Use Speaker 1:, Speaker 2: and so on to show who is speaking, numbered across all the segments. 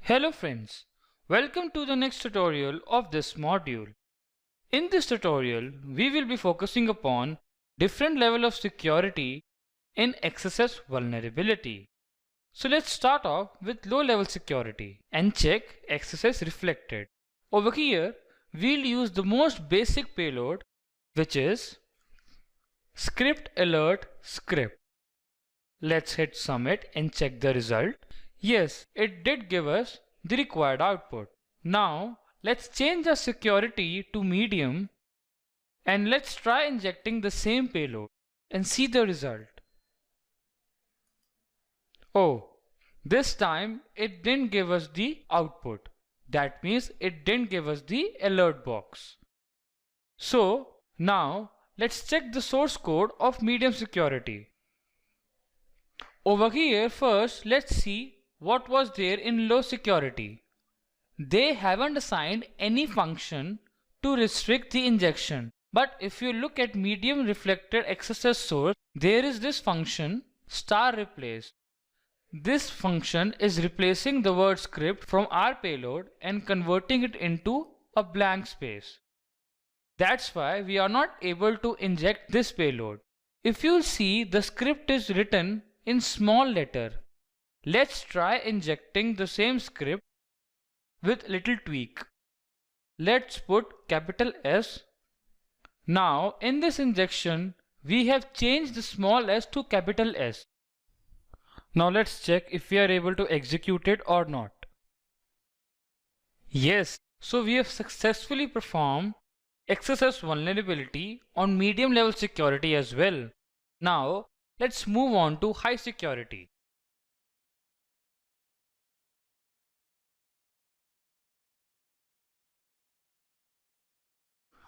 Speaker 1: Hello friends, welcome to the next tutorial of this module. In this tutorial, we will be focusing upon different level of security in XSS vulnerability. So let's start off with low level security and check XSS reflected. Over here, we'll use the most basic payload, which is script alert script. Let's hit submit and check the result. Yes, it did give us the required output. Now let's change the security to medium and let's try injecting the same payload and see the result. Oh, this time it didn't give us the output. That means it didn't give us the alert box. So now let's check the source code of medium security. Over here first, let's see what was there in low security. They haven't assigned any function to restrict the injection. But if you look at medium reflected XSS source, there is this function *replace. This function is replacing the word script from our payload and converting it into a blank space. That's why we are not able to inject this payload. If you see, the script is written in small letter. Let's try injecting the same script with little tweak. Let's put capital S. Now in this injection we have changed the small s to capital S. Now let's check if we are able to execute it or not. Yes, so we have successfully performed XSS vulnerability on medium level security as well. Now let's move on to high security.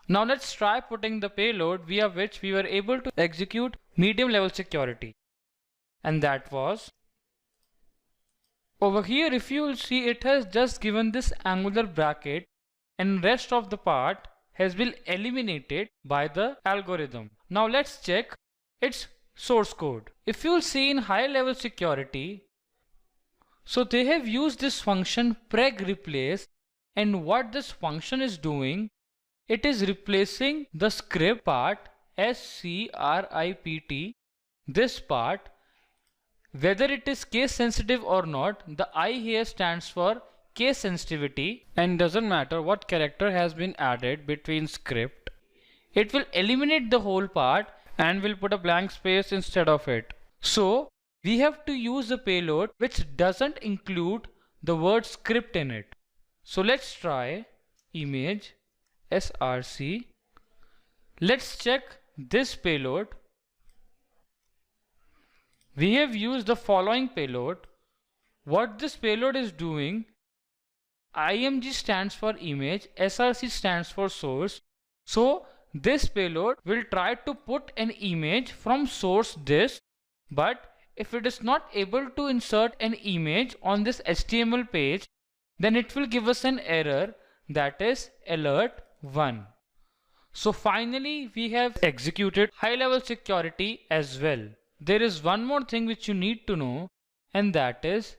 Speaker 1: Now let's try putting the payload via which we were able to execute medium level security. And that was over here. If you will see, it has just given this angular bracket and rest of the part has been eliminated by the algorithm. Now let's check its source code. If you will see in high level security, so they have used this function preg replace, and what this function is doing, it is replacing the script part script, this part, whether it is case sensitive or not. The I here stands for case sensitivity, and doesn't matter what character has been added between script. It will eliminate the whole part and will put a blank space instead of it. So we have to use a payload which doesn't include the word script in it. So let's try image src. Let's check this payload. We have used the following payload. What this payload is doing, img stands for image, src stands for source. So this payload will try to put an image from source this, but if it is not able to insert an image on this HTML page, then it will give us an error, that is alert 1. So finally we have executed high level security as well. There is one more thing which you need to know, and that is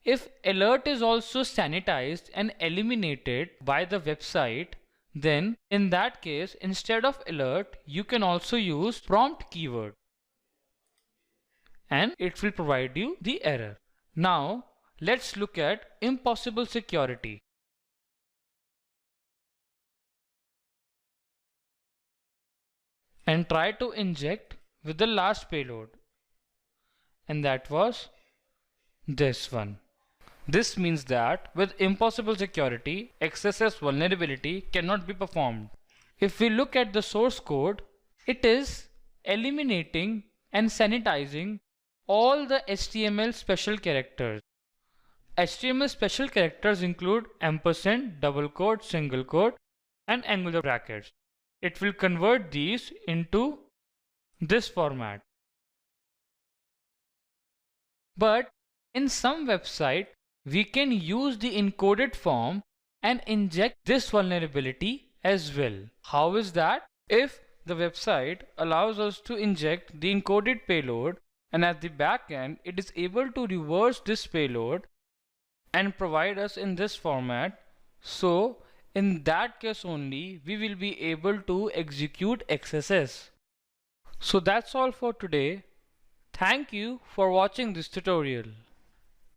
Speaker 1: if alert is also sanitized and eliminated by the website, then in that case instead of alert you can also use prompt keyword and it will provide you the error. Now let's look at impossible security. And try to inject with the last payload, and that was this one. This means that with impossible security, XSS vulnerability cannot be performed. If we look at the source code, it is eliminating and sanitizing all the HTML special characters. HTML special characters include ampersand, double quote, single quote, and angular brackets. It will convert these into this format. But in some website, we can use the encoded form and inject this vulnerability as well. How is that? If the website allows us to inject the encoded payload and at the back end it is able to reverse this payload and provide us in this format. So in that case only we will be able to execute XSS. So that's all for today. Thank you for watching this tutorial.